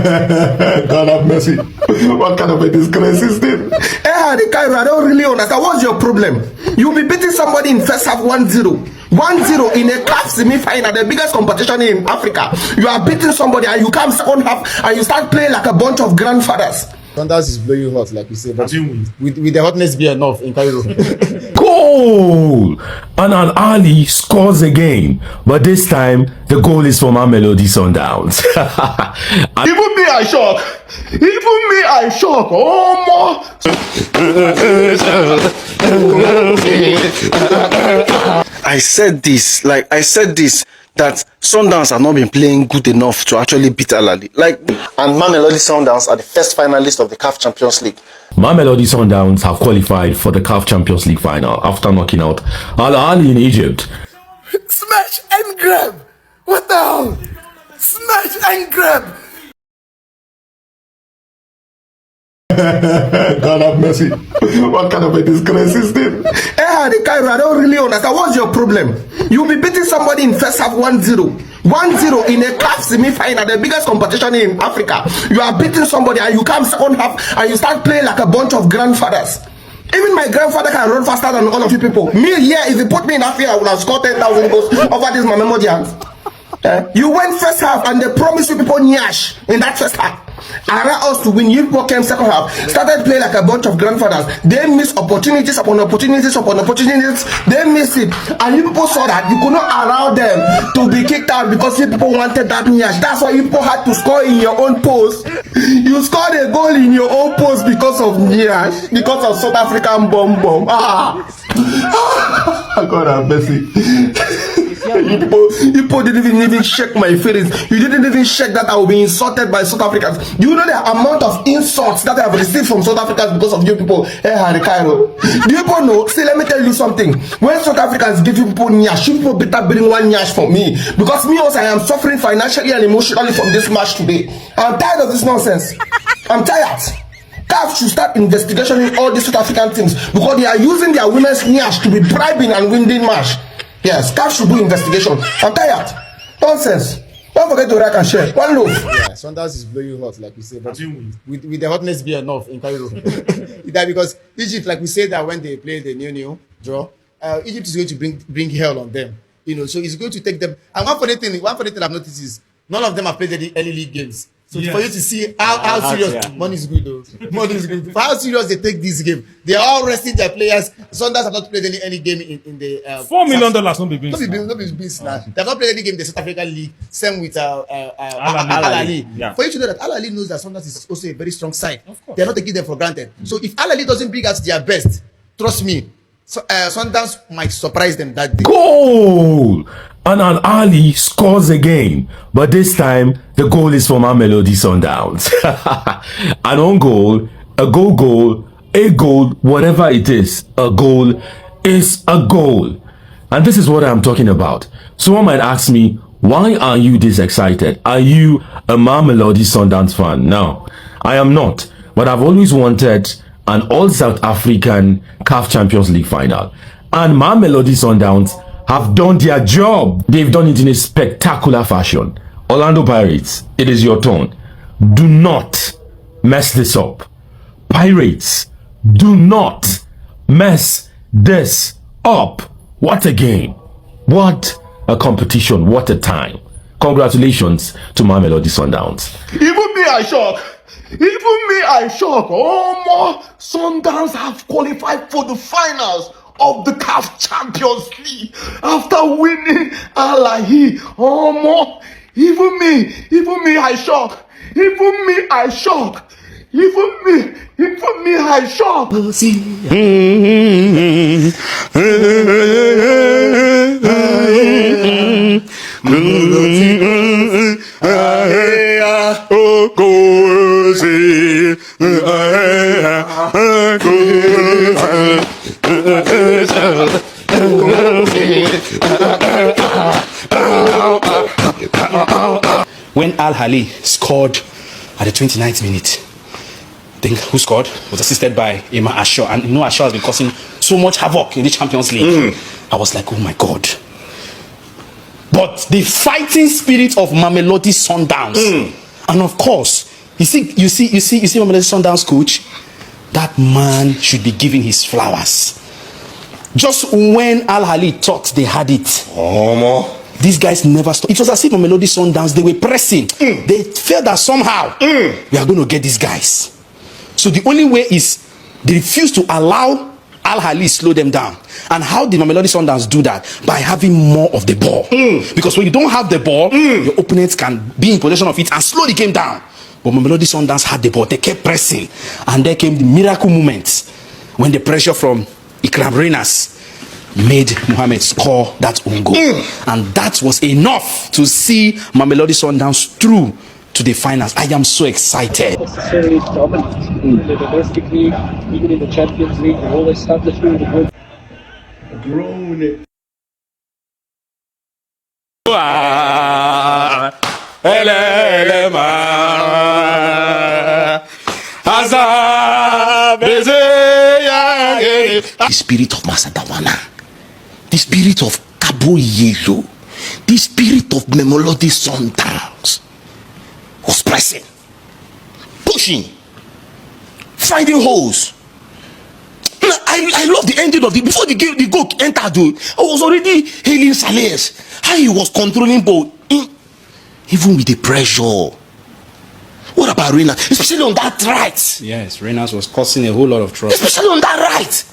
God have mercy. What kind of a disgrace is this? The Cairo, I don't really understand. What's your problem? You'll be beating somebody in first half 1-0. 1-0 in a CAF semi-final, the biggest competition in Africa. You are beating somebody and you come second half and you start playing like a bunch of grandfathers. Sundowns is blowing hot, like you say, but with the hotness be enough in Cairo. Goal! And ahly scores again, but this time the goal is for Mamelodi Sundowns. Even me, I shock. Even me, I shock. Oh, I said this, that Sundowns have not been playing good enough to actually beat ahly. And Mamelodi Sundowns are the first finalists of the CAF Champions League. Mamelodi Sundowns have qualified for the CAF Champions League final after knocking out ahly in Egypt. Smash and grab! What the hell? Smash and grab! God have mercy. What kind of a disgrace is this? The Cairo, I don't really understand. What's your problem? You'll be beating somebody in first half 1-0. 1-0 in a CAF semi-final, the biggest competition in Africa. You are beating somebody and you come second half and you start playing like a bunch of grandfathers. Even my grandfather can run faster than all of you people. Me here, if you put me in that field, I would have scored 10,000 goals over this Mamelodians. You went first half and they promised you people nyash in that first half. Allow us to win. You people came second half, started playing like a bunch of grandfathers. They missed opportunities upon opportunities upon opportunities. They missed it, and you people saw that you could not allow them to be kicked out because you people wanted that nyash. That's why you people had to score in your own post. You scored a goal in your own post because of nyash, because of South African bomb. God have mercy. You people didn't even check my feelings. You didn't even check that I will be insulted by South Africans. You know the amount of insults that I have received from South Africans because of you people. Cairo. Do you people know? See, let me tell you something. When South Africans give you people nyash, you people better bring one nyash for me. Because me also, I am suffering financially and emotionally from this match today. I'm tired of this nonsense. I'm tired. CAF should start investigation in all these South African things because they are using their women's nyash to be bribing and winning match. Yes, CAF should do investigation. I'm tired. Nonsense. Don't forget to like and share. One love. Yeah, Sundowns is blowing hot, like we say, but with the hotness be enough in Cairo. That because Egypt, like we say that when they play the new draw, Egypt is going to bring hell on them. You know, so it's going to take them. And one funny thing I've noticed is none of them have played any early league games. So for you to see how serious money is good though. Money is good. For how serious they take this game. They are all resting their players. Sundowns have not played any game in the $4 million not be beans. Not be beans now. They have not played any game in the South African League. Same with ahly. Yeah. For you to know that ahly knows that Sundowns is also a very strong side. They are not taking them for granted. So if ahly doesn't bring out their best, trust me, Sundowns might surprise them that day. Goal! And ahly scores again, but this time the goal is for Mamelodi Sundowns. An own goal, a goal, a goal, whatever it is, a goal is a goal. And this is what I'm talking about. Someone might ask me, why are you this excited? Are you a Mamelodi Sundowns fan? No, I am not. But I've always wanted an all-South African CAF Champions League final. And Mamelodi Sundowns have done their job. They've done it in a spectacular fashion. Orlando Pirates, it is your turn. Do not mess this up. Pirates, do not mess this up. What a game. What a competition. What a time. Congratulations to Mamelodi Sundowns. Even me, I shock. Even me, I shock. Oh, Sundowns have qualified for the finals of the CAF Champions League after winning ahly. Oh, even me, I shock. Even me, I shock. Even me, I shock. When ahly scored at the 29th minute, I think who scored was assisted by Asho, and you know Asho has been causing so much havoc in the Champions League. I was like, oh my God. But the fighting spirit of Mamelodi Sundowns, and of course You see Mamelodi Sundowns coach? That man should be given his flowers. Just when ahly thought they had it, these guys never stopped. It was as if Mamelodi Sundowns, they were pressing. They felt that somehow we are going to get these guys. So the only way is they refuse to allow ahly slow them down. And how did Mamelodi Sundowns do that? By having more of the ball. Because when you don't have the ball, your opponents can be in possession of it and slow the game down. But Mamelodi Sundowns had the ball. They kept pressing. And there came the miracle moments when the pressure from Ikram Renas made Mohamed score that own goal. And that was enough to see Mamelodi Sundowns through to the finals. I am so excited. Necessarily dominant in the domestic league, even in the Champions League. They always start the through the good. Grown. The spirit of Masadawana, the spirit of Cabo Yelo, the spirit of Mamelodi Sundowns was pressing, pushing, finding holes. I love the ending of it. Before the goal entered, I was already hailing Saleh. How he was controlling ball, even with the pressure. What about Renas? Especially on that right. Yes, Renas was causing a whole lot of trouble. Especially on that right.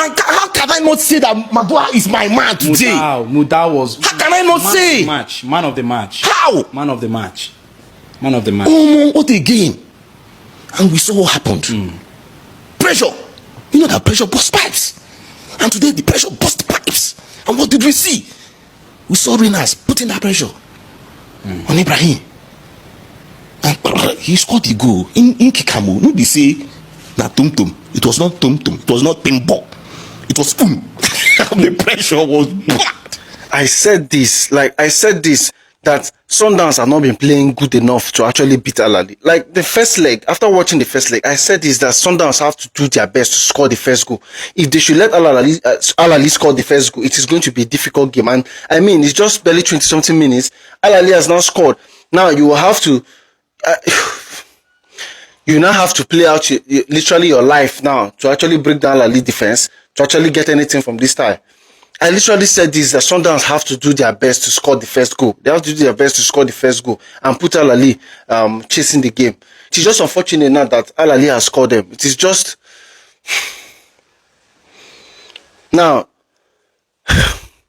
And how can I not say that Madua is my man today? Mudau was. How can I not say? Man of the match. How? Man of the match. Man of the match. What a game. And we saw what happened. Pressure. You know that pressure burst pipes. And today the pressure burst pipes. And what did we see? We saw Renas putting that pressure on Ibrahim. And he scored the goal in Kikamu. No, they say that tum-tum. It was not tum-tum. It was not timbo. It was boom. The pressure was bad. I said this, that Sundowns have not been playing good enough to actually beat ahly. Like the first leg, after watching the first leg, I said this, that Sundowns have to do their best to score the first goal. If they should let ahly score the first goal, it is going to be a difficult game. And I mean, it's just barely 20-something minutes. ahly has now scored. Now you will have to, you now have to play out literally your life now to actually break down ahly defense, to actually get anything from this tie. I literally said this, that Sundowns have to do their best to score the first goal. They have to do their best to score the first goal and put ahly chasing the game. It is just unfortunate now that ahly has scored them. It is just... Now,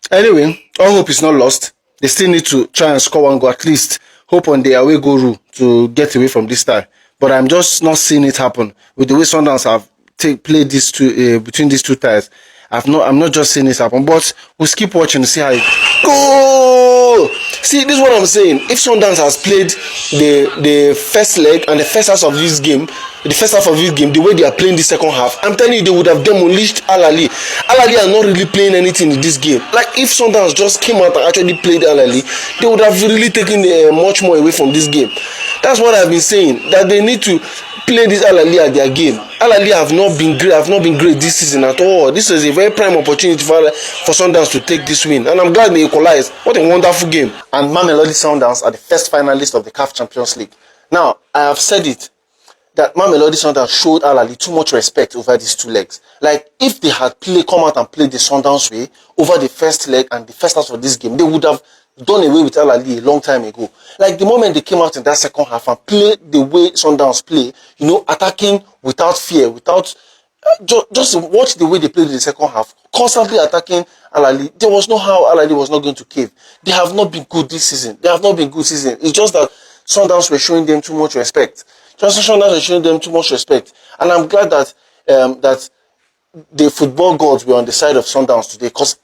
anyway, all hope is not lost. They still need to try and score one goal, at least hope on the away goal rule to get away from this tie. But I'm just not seeing it happen with the way Sundowns have played these two between these two ties. I'm not just seeing this happen, but we'll keep watching to see how it goal. See, this is what I'm saying. If Sundowns has played the first leg and the first half of this game, the way they are playing the second half, I'm telling you, they would have demolished ahly. ahly are not really playing anything in this game. Like if Sundowns just came out and actually played ahly, they would have really taken much more away from this game. That's what I've been saying, that they need to play this ahly at their game. ahly have not been great this season at all. This is a very prime opportunity for Sundowns to take this win, and I'm glad they equalized. What a wonderful game. And Mamelodi Sundowns are the first finalists of the CAF Champions League. Now, I have said it, that Mamelodi Sundowns showed ahly too much respect over these two legs. Like, if they had come out and played the Sundowns way over the first leg and the first half of this game, they would have done away with ahly a long time ago. Like, the moment they came out in that second half and played the way Sundowns play, you know, attacking without fear, without... just watch the way they played in the second half, constantly attacking ahly. There was no how ahly was not going to cave. They have not been good this season. It's just that Sundowns were showing them too much respect. And I'm glad that that the football gods were on the side of Sundowns today, because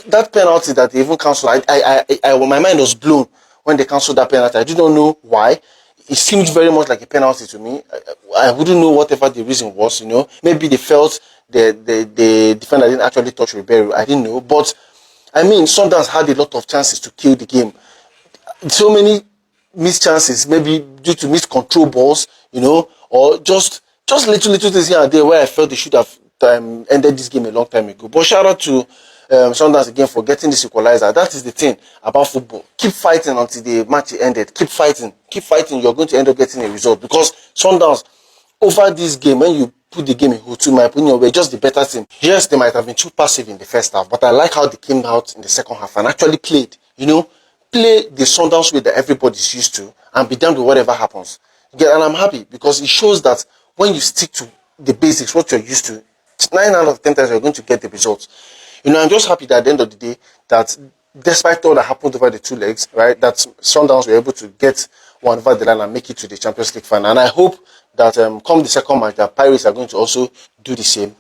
that penalty that they even cancelled, my mind was blown when they cancelled that penalty. I didn't know why. It seemed very much like a penalty to me. I wouldn't know whatever the reason was, you know. Maybe they felt the defender didn't actually touch Ribeiro. I didn't know. But, I mean, Sundowns had a lot of chances to kill the game. So many missed chances, maybe due to missed control balls, you know, or just little things here and there where I felt they should have ended this game a long time ago. But shout out to Sundowns again for getting this equalizer. That is the thing about football. Keep fighting until the match ended. Keep fighting. Keep fighting. You're going to end up getting a result because Sundowns, over this game, when you put the game in Hutu, in my opinion, were just the better team. Yes, they might have been too passive in the first half, but I like how they came out in the second half and actually played. Play the Sundowns way that everybody's used to and be done with whatever happens. And I'm happy because it shows that when you stick to the basics, what you're used to, 9 out of 10 times you're going to get the results. I'm just happy that at the end of the day, that despite all that happened over the 2 legs, right, that Sundowns were able to get one over the line and make it to the Champions League final. And I hope that come the second match, that Pirates are going to also do the same,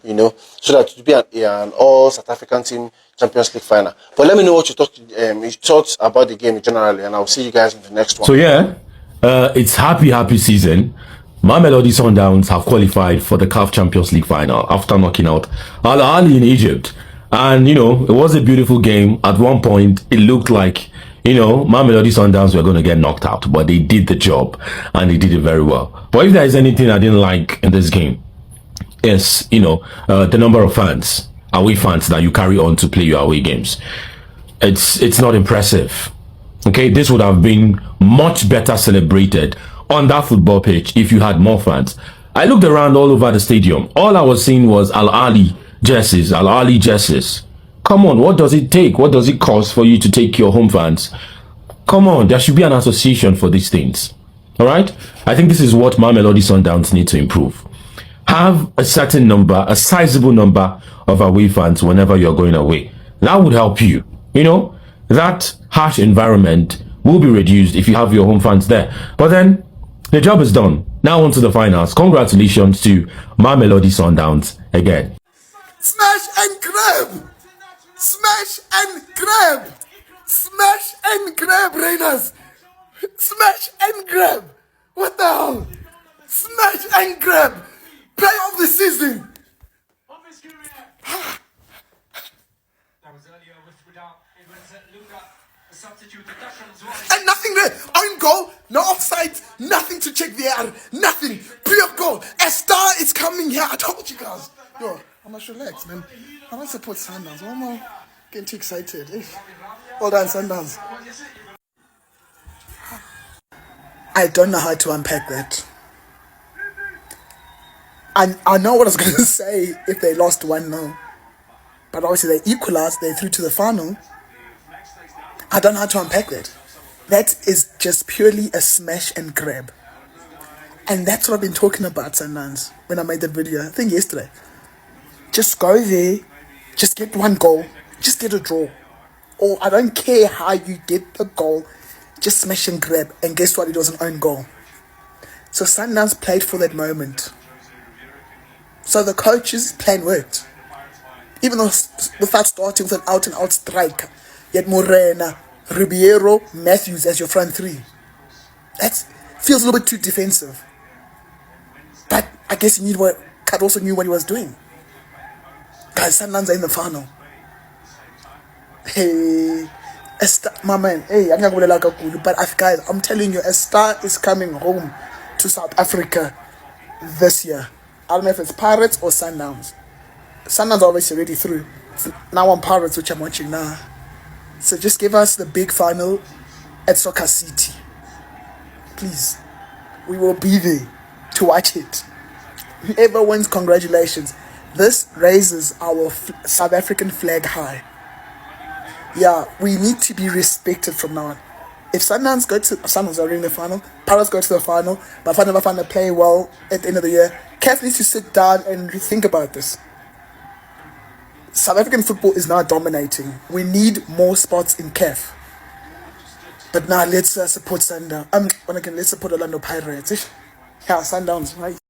so that it will be an all South African team Champions League final. But let me know what you thought about the game generally, and I'll see you guys in the next one. So yeah, it's happy season. Mamelodi Sundowns have qualified for the CAF Champions League final after knocking out Ahly in Egypt. And, it was a beautiful game. At one point, it looked like, Mamelodi Sundowns were going to get knocked out. But they did the job. And they did it very well. But if there is anything I didn't like in this game, it's, the number of fans, away fans that you carry on to play your away games. It's not impressive. Okay, this would have been much better celebrated on that football pitch if you had more fans. I looked around all over the stadium. All I was seeing was ahly jerseys. Come on, what does it take? What does it cost for you to take your home fans? Come on, there should be an association for these things. All right? I think this is what Mamelodi Sundowns need to improve. Have a certain number, a sizable number of away fans whenever you're going away. That would help you. That harsh environment will be reduced if you have your home fans there. But then, the job is done. Now on to the finals. Congratulations to Mamelodi Sundowns again. Smash and grab! Smash and grab! Smash and grab, Raiders! Smash and grab! What the hell? Smash and grab! Play of the season! And nothing there. Own goal, no offside, nothing to check the air, nothing. Pure goal. A star is coming here. I told you guys. Yo, I must relax, man. I must support Sundowns. Why am I getting too excited? Well done, Sundowns. I don't know how to unpack that. I know what I was going to say if they lost 1-0. But obviously they equalized, they threw to the final. I don't know how to unpack that. That is just purely a smash and grab. And that's what I've been talking about, Sundowns, when I made that video, I think yesterday. Just go there, just get 1 goal, just get a draw. Or I don't care how you get the goal, just smash and grab. And guess what? It was an own goal. So Sundowns played for that moment. So the coach's plan worked. Even though without starting with an out-and-out striker, yet Morena, Ribeiro, Matthews as your front 3. That feels a little bit too defensive. But I guess Kat also knew what he was doing. Guys, Sundowns are in the final. Hey, my man, hey, I'm not going to like a but guys, I'm telling you, a star is coming home to South Africa this year. I don't know if it's Pirates or Sundowns. Sundowns are obviously already through. So now on Pirates, which I'm watching now. So just give us the big final at Soccer City. Please. We will be there to watch it. Whoever wins, congratulations. This raises our South African flag high. Yeah, we need to be respected from now on. If Sundowns are in the final, Pirates go to the final, but if I never find a play well at the end of the year, CAF needs to sit down and rethink about this. South African football is now dominating. We need more spots in CAF. But now let's support Sundowns. Let's support Orlando Pirates. Yeah, Sundowns, right?